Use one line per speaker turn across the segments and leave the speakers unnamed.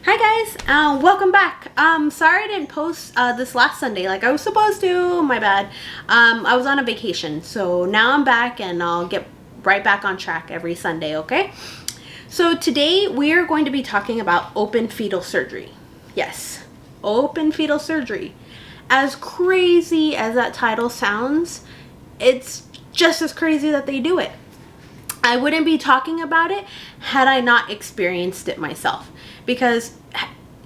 Hi guys, welcome back. Sorry I didn't post this last Sunday like I was supposed to. My bad. I was on a vacation, so now I'm back and I'll get right back on track every Sunday, okay? So today we are going to be talking about open fetal surgery. Yes, open fetal surgery. As crazy as that title sounds, it's just as crazy that they do it. I wouldn't be talking about it had I not experienced it myself. Because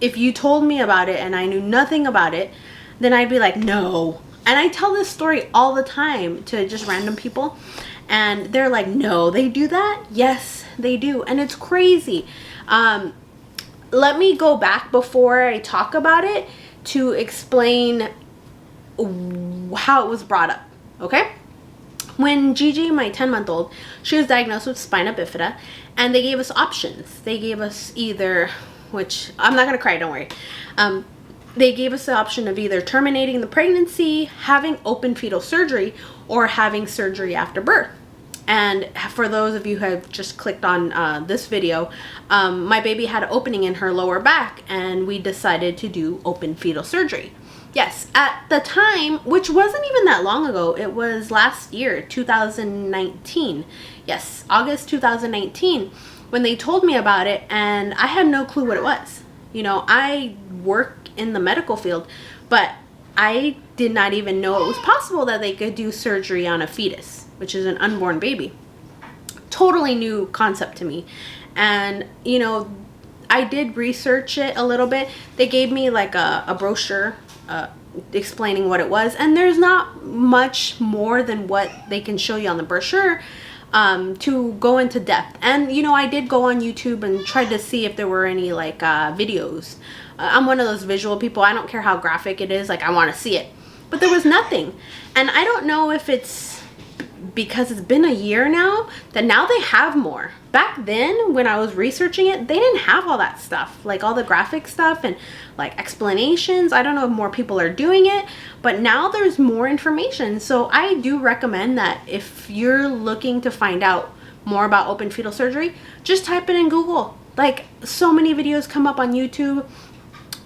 if you told me about it and I knew nothing about it, then I'd be like, no. And I tell this story all the time to just random people. And they're like, no, they do that? Yes, they do. And it's crazy. Let me go back before I talk about it to explain how it was brought up, okay? When Gigi, my 10-month-old, she was diagnosed with spina bifida, and they gave us options. They gave us either, which I'm not gonna cry, don't worry. They gave us the option of either terminating the pregnancy, having open fetal surgery, or having surgery after birth. And for those of you who have just clicked on this video, my baby had an opening in her lower back, and we decided to do open fetal surgery. Yes, at the time, which wasn't even that long ago, it was last year, 2019. Yes, August 2019, when they told me about it, and I had no clue what it was. You know, I work in the medical field, but I did not even know it was possible that they could do surgery on a fetus, which is an unborn baby. Totally new concept to me. And, you know, I did research it a little bit. They gave me like a brochure explaining what it was, and there's not much more than what they can show you on the brochure to go into depth. And you know, I did go on YouTube and tried to see if there were any like videos. I'm one of those visual people. I don't care how graphic it is, like I want to see it, but there was nothing. And I don't know if it's because it's been a year now that now they have more. Back then when I was researching it, they didn't have all that stuff, like all the graphic stuff and like explanations. I don't know if more people are doing it, but now there's more information. So I do recommend that if you're looking to find out more about open fetal surgery, just type it in Google. Like so many videos come up on YouTube.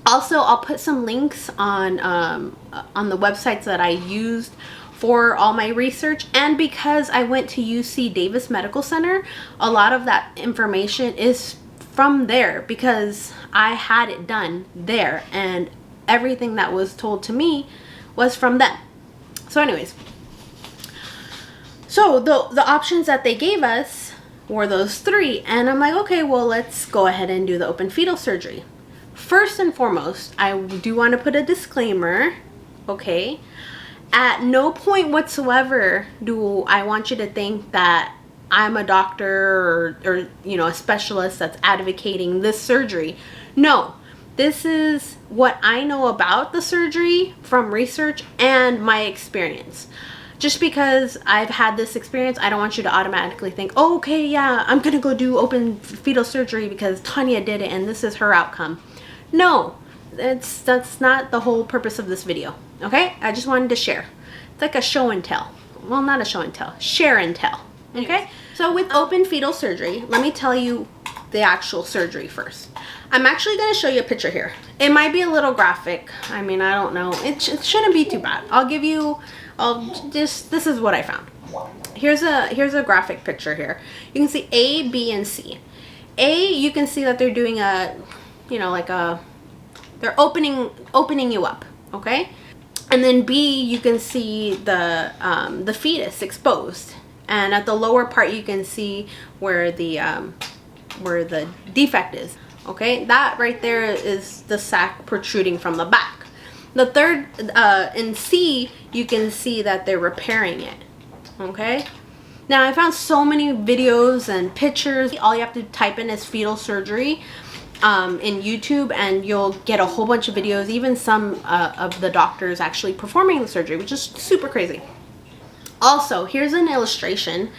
Also, I'll put some links on the websites that I used for all my research, and because I went to UC Davis Medical Center, a lot of that information is from there because I had it done there, and everything that was told to me was from them. So anyways, so the options that they gave us were those three, and I'm like, okay, well, let's go ahead and do the open fetal surgery. First and foremost, I do want to put a disclaimer, okay? At no point whatsoever do I want you to think that I'm a doctor or you know, a specialist that's advocating this surgery. No, this is what I know about the surgery from research and my experience. Just because I've had this experience, I don't want you to automatically think, oh, okay, yeah, I'm gonna go do open fetal surgery because Tanya did it and this is her outcome. No, that's not the whole purpose of this video, okay? I just wanted to share. It's like a show and tell. Well, not a show and tell, share and tell, okay? So with open fetal surgery, let me tell you the actual surgery first. I'm actually gonna show you a picture here. It might be a little graphic. I mean, I don't know. It shouldn't be too bad. This is what I found. Here's a graphic picture here. You can see A, B, and C. A, you can see that they're doing a, you know, like they're opening you up, okay? And then B, you can see the fetus exposed, and at the lower part you can see where the defect is, okay? That right there is the sac protruding from the back. The third, in C, you can see that they're repairing it, okay? Now I found so many videos and pictures. All you have to type in is fetal surgery in YouTube, and you'll get a whole bunch of videos, even some of the doctors actually performing the surgery, which is super crazy. Also, here's an illustration.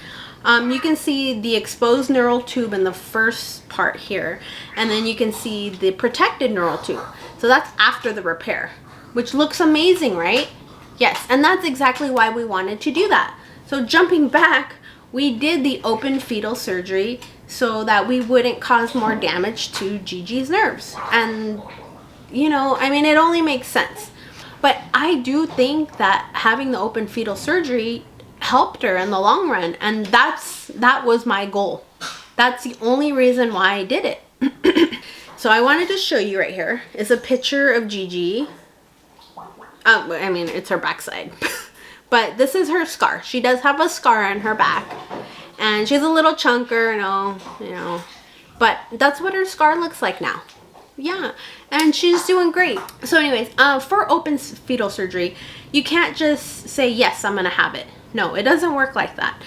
You can see the exposed neural tube in the first part here, and then you can see the protected neural tube. So that's after the repair, which looks amazing, right? Yes, and that's exactly why we wanted to do that. So jumping back, we did the open fetal surgery so that we wouldn't cause more damage to Gigi's nerves. And, you know, I mean, it only makes sense. But I do think that having the open fetal surgery helped her in the long run. And that was my goal. That's the only reason why I did it. So I wanted to show you right here is a picture of Gigi. I mean, it's her backside. But this is her scar. She does have a scar on her back. And she's a little chunker, you know. But that's what her scar looks like now. Yeah, and she's doing great. So anyways, for open fetal surgery, you can't just say, yes, I'm gonna have it. No, it doesn't work like that.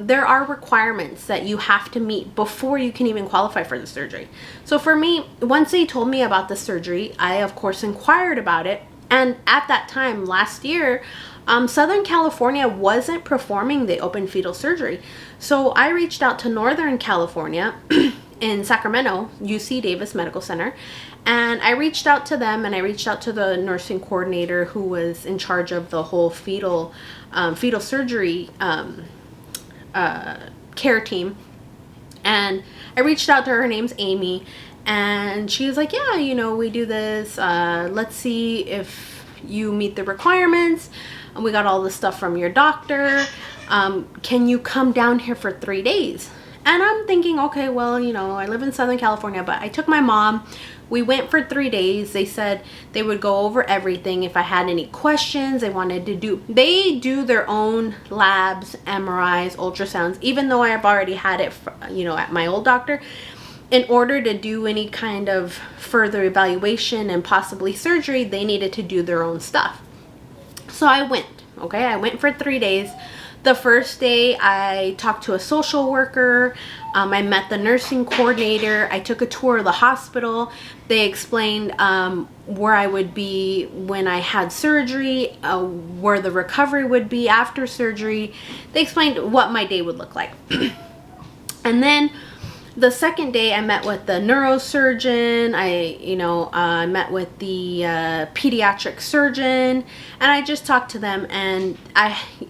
There are requirements that you have to meet before you can even qualify for the surgery. So for me, once they told me about the surgery, I of course inquired about it. And at that time, last year, Southern California wasn't performing the open fetal surgery. So I reached out to Northern California in Sacramento, UC Davis Medical Center, and I reached out to them, and I reached out to the nursing coordinator who was in charge of the whole fetal surgery care team. And I reached out to her. Her name's Amy, and she was like, yeah, you know, we do this, let's see if you meet the requirements. And we got all the stuff from your doctor. Can you come down here for 3 days? And I'm thinking, okay, well, you know, I live in Southern California, but I took my mom. We went for 3 days. They said they would go over everything. If I had any questions, they do their own labs, MRIs, ultrasounds, even though I've already had it, you know, at my old doctor. In order to do any kind of further evaluation and possibly surgery, they needed to do their own stuff. So I went, okay? I went for 3 days. The first day I talked to a social worker. I met the nursing coordinator. I took a tour of the hospital. They explained where I would be when I had surgery, where the recovery would be after surgery. They explained what my day would look like. And then the second day I met with the neurosurgeon. I met with the pediatric surgeon, and I just talked to them, and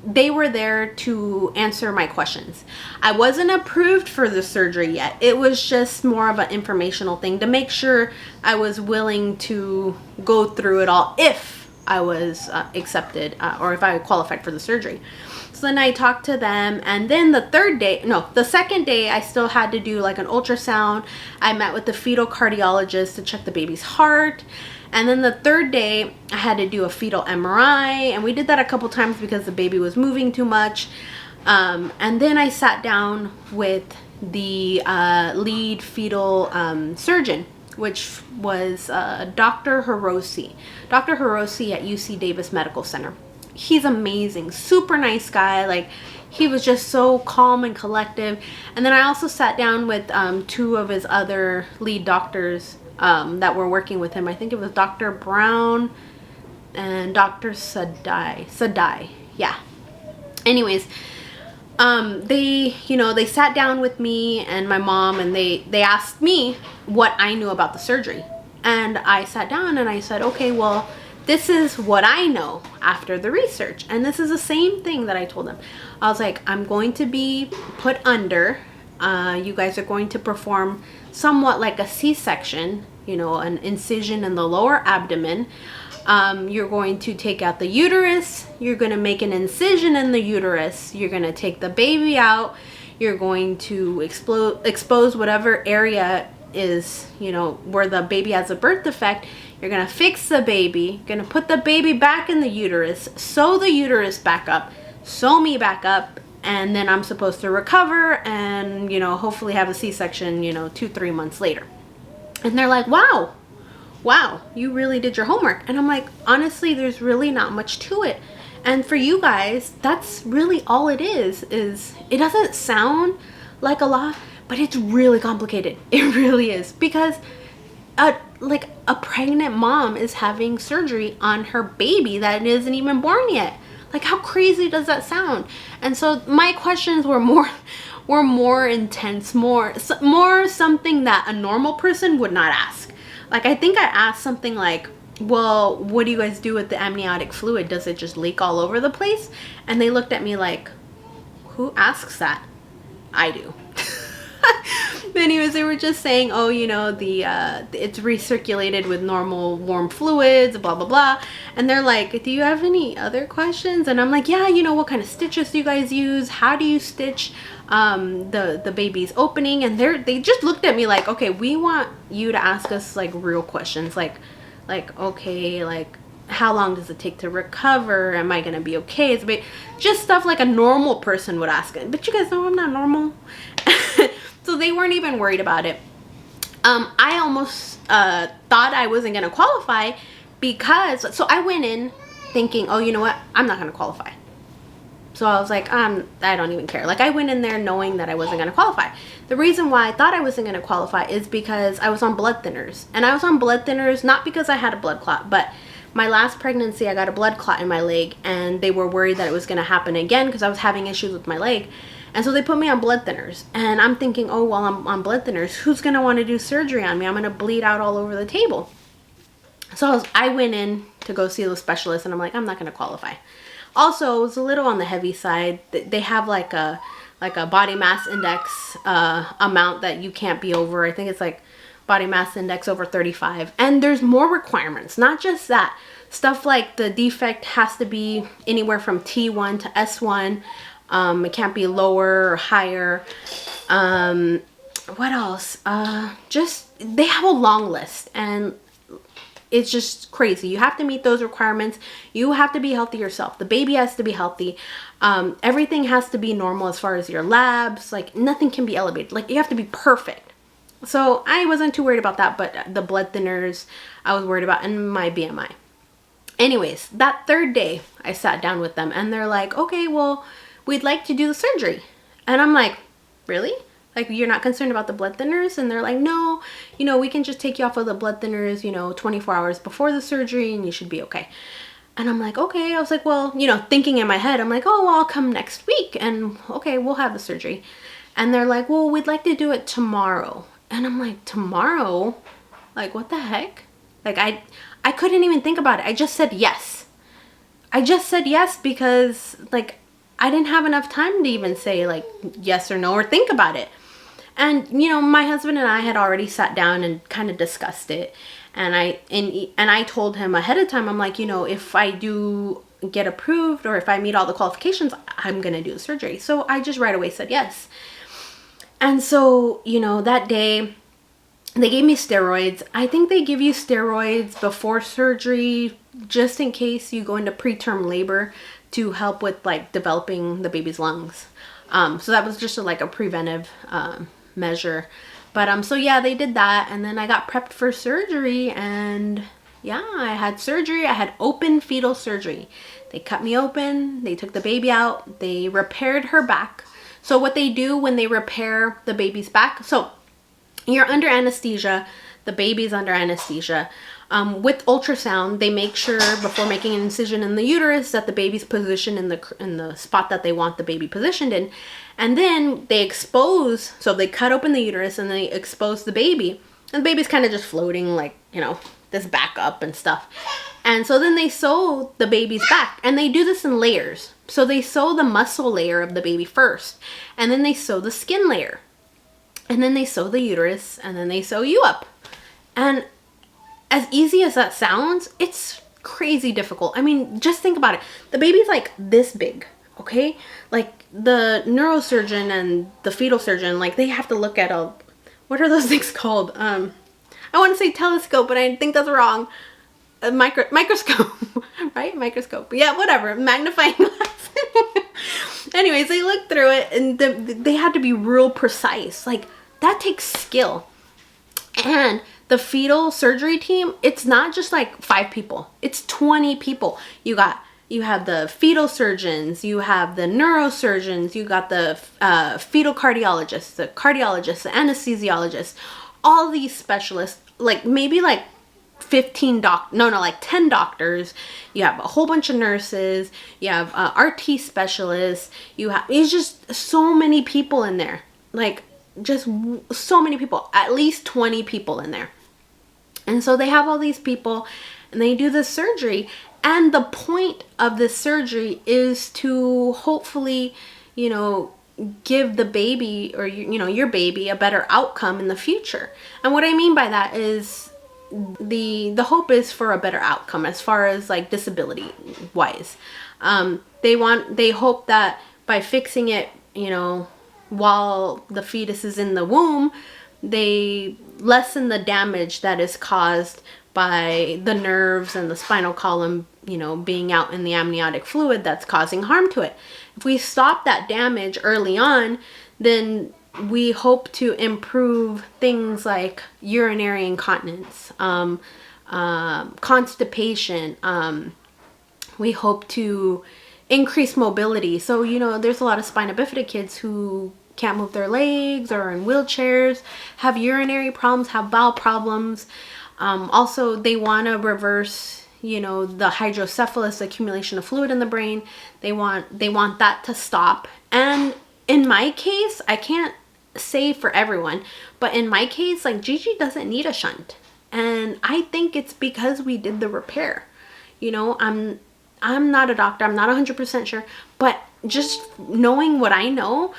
they were there to answer my questions. I wasn't approved for the surgery yet. It was just more of an informational thing to make sure I was willing to go through it all if I was accepted or if I qualified for the surgery. So then I talked to them, and then the second day I still had to do like an ultrasound. I met with the fetal cardiologist to check the baby's heart. And then the third day I had to do a fetal MRI, and we did that a couple times because the baby was moving too much. And then I sat down with the lead fetal surgeon, which was Dr. Hiroshi. Dr. Hiroshi at UC Davis Medical Center. He's amazing, super nice guy. Like, he was just so calm and collective. And then I also sat down with 2 of his other lead doctors that were working with him. I think it was Dr. Brown and Dr. Sadai. Yeah. Anyways, they sat down with me and my mom, and they asked me what I knew about the surgery. And I sat down and I said, okay, well, this is what I know after the research. And this is the same thing that I told them. I was like, I'm going to be put under. You guys are going to perform somewhat like a C-section, you know, an incision in the lower abdomen. You're going to take out the uterus. You're going to make an incision in the uterus. You're going to take the baby out. You're going to expose whatever area is, you know, where the baby has a birth defect. You're going to fix the baby, going to put the baby back in the uterus, sew the uterus back up, sew me back up, and then I'm supposed to recover and, you know, hopefully have a C-section, you know, 2-3 months later. And they're like, wow, you really did your homework. And I'm like, honestly, there's really not much to it. And for you guys, that's really all it is it doesn't sound like a lot, but it's really complicated. It really is, because a pregnant mom is having surgery on her baby that isn't even born yet. Like, how crazy does that sound? And so my questions were more intense, more something that a normal person would not ask. Like, I think I asked something like, well, what do you guys do with the amniotic fluid? Does it just leak all over the place? And they looked at me like, who asks that? I do. But anyways, they were just saying, oh, you know, the it's recirculated with normal warm fluids, blah blah blah. And they're like, do you have any other questions? And I'm like, yeah, you know, what kind of stitches do you guys use? How do you stitch the baby's opening? And they just looked at me like, okay, we want you to ask us like real questions, like okay, like how long does it take to recover? Am I gonna be okay? It's just stuff like a normal person would ask it. But you guys know I'm not normal. So they weren't even worried about it. I almost thought I wasn't gonna qualify because, so I went in thinking, oh, you know what? I'm not gonna qualify. So I was like, I don't even care. Like I went in there knowing that I wasn't gonna qualify. The reason why I thought I wasn't gonna qualify is because I was on blood thinners. And I was on blood thinners not because I had a blood clot, but my last pregnancy, I got a blood clot in my leg, and they were worried that it was going to happen again because I was having issues with my leg. And so they put me on blood thinners. And I'm thinking, oh, well, I'm on blood thinners. Who's going to want to do surgery on me? I'm going to bleed out all over the table. So I went in to go see the specialist, and I'm like, I'm not going to qualify. Also, it was a little on the heavy side. They have like a body mass index amount that you can't be over. I think it's like body mass index over 35, and there's more requirements. Not just that, stuff like the defect has to be anywhere from T1 to S1. It can't be lower or higher. What else? Just they have a long list, and it's just crazy. You have to meet those requirements. You have to be healthy yourself. The baby has to be healthy. Everything has to be normal as far as your labs. Like nothing can be elevated. Like you have to be perfect. So I wasn't too worried about that, but the blood thinners I was worried about, and my BMI. Anyways, that third day I sat down with them, and they're like, okay, well, we'd like to do the surgery. And I'm like, really? Like, you're not concerned about the blood thinners? And they're like, no, you know, we can just take you off of the blood thinners, you know, 24 hours before the surgery, and you should be okay. And I'm like, okay. I was like, well, you know, thinking in my head, I'm like, oh, well, I'll come next week, and okay, we'll have the surgery. And they're like, well, we'd like to do it tomorrow. And I'm like, tomorrow? Like, what the heck? Like, I couldn't even think about it. I just said yes. I just said yes because, like, I didn't have enough time to even say, like, yes or no or think about it. And, you know, my husband and I had already sat down and kind of discussed it. And I told him ahead of time, I'm like, you know, if I do get approved or if I meet all the qualifications, I'm going to do the surgery. So I just right away said yes. And so, you know, that day they gave me steroids. I think they give you steroids before surgery just in case you go into preterm labor to help with like developing the baby's lungs. So that was just like a preventive measure. But so yeah, they did that, and then I got prepped for surgery, and yeah, I had surgery. I had open fetal surgery. They cut me open, they took the baby out, they repaired her back. So what they do when they repair the baby's back, so you're under anesthesia, the baby's under anesthesia. With ultrasound, they make sure before making an incision in the uterus that the baby's positioned in the spot that they want the baby positioned in. And then they expose, so they cut open the uterus and they expose the baby. And the baby's kind of just floating like, you know, this back up and stuff. And so then they sew the baby's back, and they do this in layers. So they sew the muscle layer of the baby first, and then they sew the skin layer. And then they sew the uterus, and then they sew you up. And as easy as that sounds, it's crazy difficult. I mean, just think about it. The baby's like this big, okay? Like the neurosurgeon and the fetal surgeon, like they have to look at a, what are those things called? I want to say telescope, but I think that's wrong. A microscope, right? Microscope. Yeah, whatever. Magnifying glass. Anyways, they looked through it, and they had to be real precise. Like, that takes skill. And the fetal surgery team, it's not just like 5 people. It's 20 people. You have the fetal surgeons, you have the neurosurgeons, you got the fetal cardiologists, the anesthesiologists, all these specialists, like maybe like 10 doctors. You have a whole bunch of nurses, you have RT specialists, it's just so many people in there. Like, just so many people, at least 20 people in there. And so they have all these people, and they do this surgery. And the point of this surgery is to hopefully, you know, give the baby, or your baby, a better outcome in the future. And what I mean by that is the hope is for a better outcome as far as like disability wise. They hope that by fixing it, while the fetus is in the womb, they lessen the damage that is caused by the nerves and the spinal column, being out in the amniotic fluid that's causing harm to it. If we stop that damage early on, then we hope to improve things like urinary incontinence, constipation. We hope to increase mobility. So, there's a lot of spina bifida kids who can't move their legs or are in wheelchairs, have urinary problems, have bowel problems. Also, they want to reverse, the hydrocephalus, accumulation of fluid in the brain. They want that to stop. And in my case, I can't say for everyone, but in my case, like, Gigi doesn't need a shunt. And I think it's because we did the repair. I'm not a doctor. I'm not 100% sure, but just knowing what I know,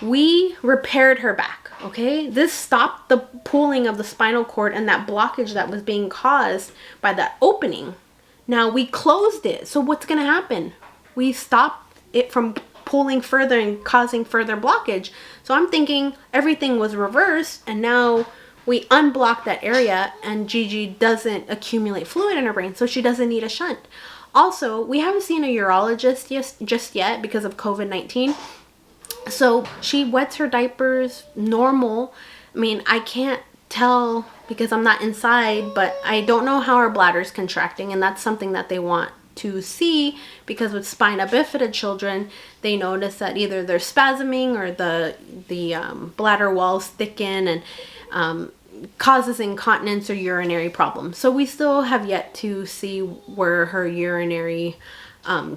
we repaired her back. Okay, this stopped the pulling of the spinal cord and that blockage that was being caused by that opening. Now we closed it. So what's going to happen? We stopped it from pulling further and causing further blockage. So I'm thinking everything was reversed, and now we unblock that area and Gigi doesn't accumulate fluid in her brain, so she doesn't need a shunt. Also, we haven't seen a urologist just yet because of COVID-19. So she wets her diapers normal. I mean, I can't tell because I'm not inside, but I don't know how her bladder's contracting, and that's something that they want to see, because with spina bifida children, they notice that either they're spasming or the bladder walls thicken and causes incontinence or urinary problems. So we still have yet to see where her urinary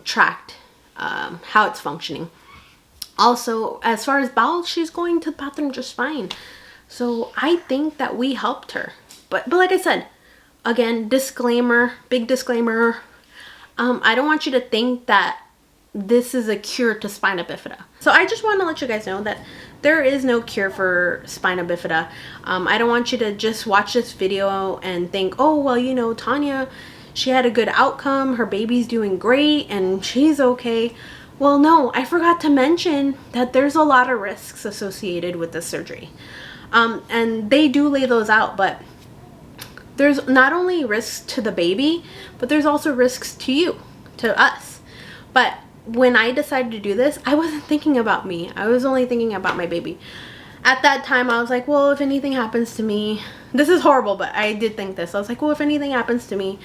tract, how it's functioning. Also, as far as bowel, she's going to the bathroom just fine. So I think that we helped her. But like I said, again, disclaimer, big disclaimer. I don't want you to think that this is a cure to spina bifida. So I just want to let you guys know that there is no cure for spina bifida. I don't want you to just watch this video and think, oh, well, Tanya, she had a good outcome. Her baby's doing great and she's okay. Well, no, I forgot to mention that there's a lot of risks associated with this surgery. And they do lay those out, but there's not only risks to the baby, but there's also risks to you, to us. But when I decided to do this, I wasn't thinking about me. I was only thinking about my baby. At that time, I was like, well, if anything happens to me, this is horrible, but I did think this. I was like, well, if anything happens to me,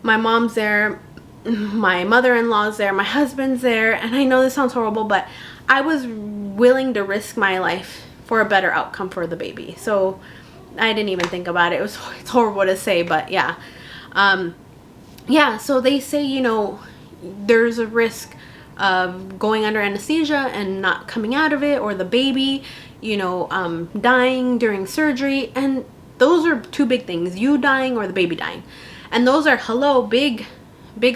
my mom's there, my mother-in-law's there, my husband's there, and I know this sounds horrible, but I was willing to risk my life for a better outcome for the baby. So I didn't even think about it. It's horrible to say, but yeah. So they say, there's a risk of going under anesthesia and not coming out of it, or the baby, dying during surgery. And those are two big things, you dying or the baby dying. And those are, big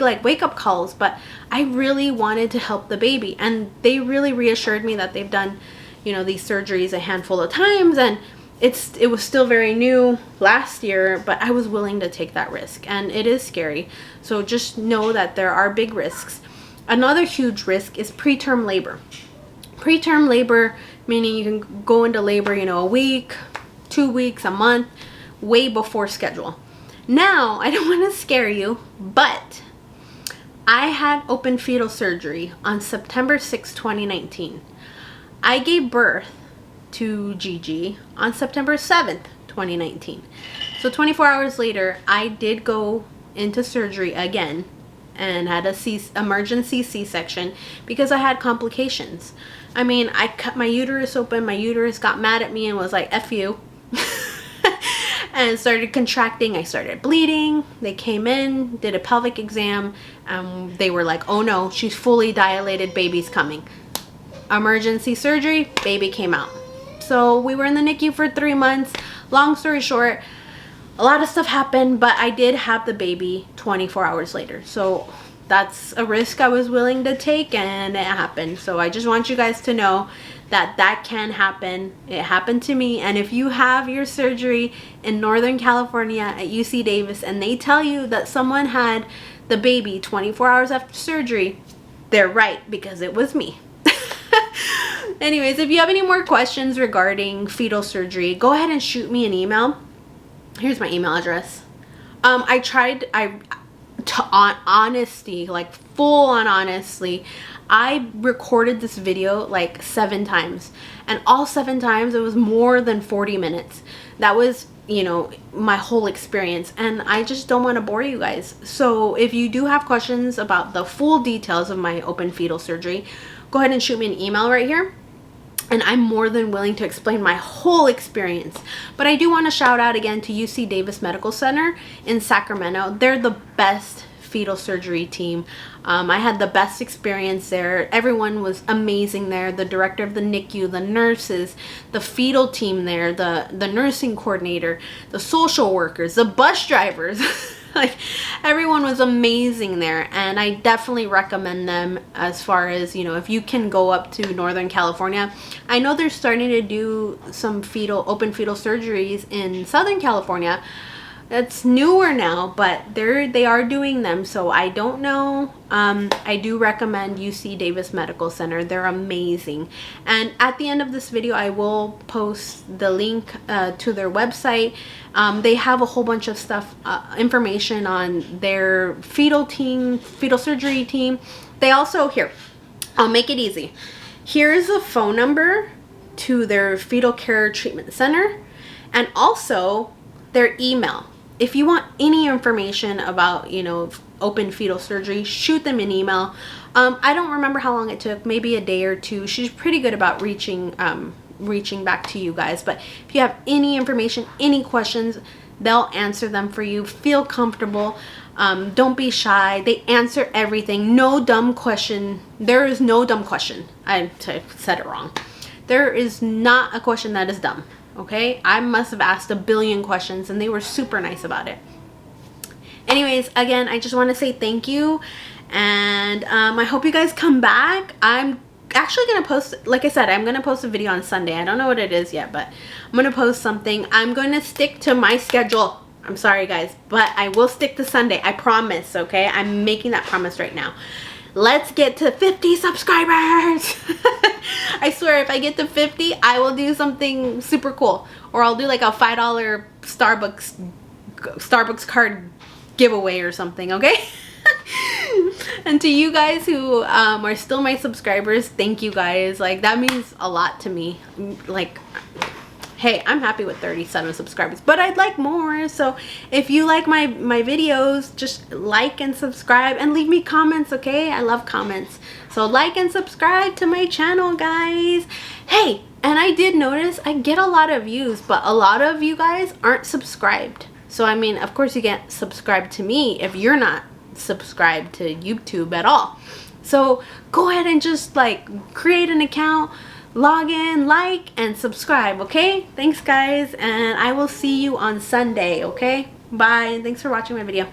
like wake up calls. But I really wanted to help the baby, and they really reassured me that they've done, these surgeries a handful of times, and it was still very new last year, but I was willing to take that risk, and it is scary. So just know that there are big risks. Another huge risk is preterm labor. Preterm labor, meaning you can go into labor, a week, 2 weeks, a month, way before schedule. Now, I don't want to scare you, but I had open fetal surgery on September 6, 2019. I gave birth to Gigi on September 7th, 2019. So 24 hours later, I did go into surgery again and had a emergency C-section because I had complications. I mean, I cut my uterus open. My uterus got mad at me and was like, F you. And started contracting. I started bleeding. They came in, did a pelvic exam. They were like, oh no, she's fully dilated, baby's coming. Emergency surgery, baby came out. So we were in the NICU for 3 months. Long story short, a lot of stuff happened, but I did have the baby 24 hours later. So that's a risk I was willing to take, and it happened. So I just want you guys to know that that can happen. It happened to me. And if you have your surgery in Northern California at UC Davis and they tell you that someone had the baby 24 hours after surgery, they're right, because it was me. Anyways, if you have any more questions regarding fetal surgery, go ahead and shoot me an email. Here's my email address. On honesty, like full on honestly, I recorded this video like 7 times, and all 7 times it was more than 40 minutes. That was, you know, my whole experience, and I just don't want to bore you guys. So if you do have questions about the full details of my open fetal surgery, go ahead and shoot me an email right here, and I'm more than willing to explain my whole experience. But I do want to shout out again to UC Davis Medical Center in Sacramento. They're the best fetal surgery team. I had the best experience there. Everyone was amazing there. The director of the NICU, the nurses, the fetal team there, the nursing coordinator, the social workers, the bus drivers. Like, everyone was amazing there, and I definitely recommend them as far as, you know, if you can go up to Northern California. I know they're starting to do some open fetal surgeries in Southern California. It's newer now, but they are doing them, so I don't know. I do recommend UC Davis Medical Center. They're amazing. And at the end of this video, I will post the link to their website. They have a whole bunch of stuff, information on their fetal surgery team. They also, here, I'll make it easy. Here's a phone number to their fetal care treatment center, and also their email. If you want any information about, you know, open fetal surgery, shoot them an email. I don't remember how long it took, maybe a day or 2. She's pretty good about reaching back to you guys. But if you have any information, any questions, they'll answer them for you. Feel comfortable. Don't be shy. They answer everything. No dumb question. There is no dumb question. I said it wrong. There is not a question that is dumb. Okay, I must have asked a billion questions, and they were super nice about it. Anyways, again, I just want to say thank you, and I hope you guys come back. I'm actually going to post, like I said, I'm going to post a video on Sunday. I don't know what it is yet, but I'm going to post something. I'm going to stick to my schedule. I'm sorry, guys, but I will stick to Sunday. I promise, okay? I'm making that promise right now. Let's get to 50 subscribers. I swear, if I get to 50, I will do something super cool. Or I'll do like a $5 Starbucks card giveaway or something, okay? And to you guys who are still my subscribers, thank you guys. Like, that means a lot to me. Like, hey, I'm happy with 37 subscribers, but I'd like more. So if you like my videos, just like and subscribe and leave me comments, okay? I love comments. So like and subscribe to my channel, guys. Hey, and I did notice I get a lot of views, but a lot of you guys aren't subscribed. So I mean, of course you can't subscribe to me if you're not subscribed to YouTube at all. So go ahead and just like create an account, log in, like, and subscribe, okay? Thanks, guys, and I will see you on Sunday, okay? Bye, and thanks for watching my video.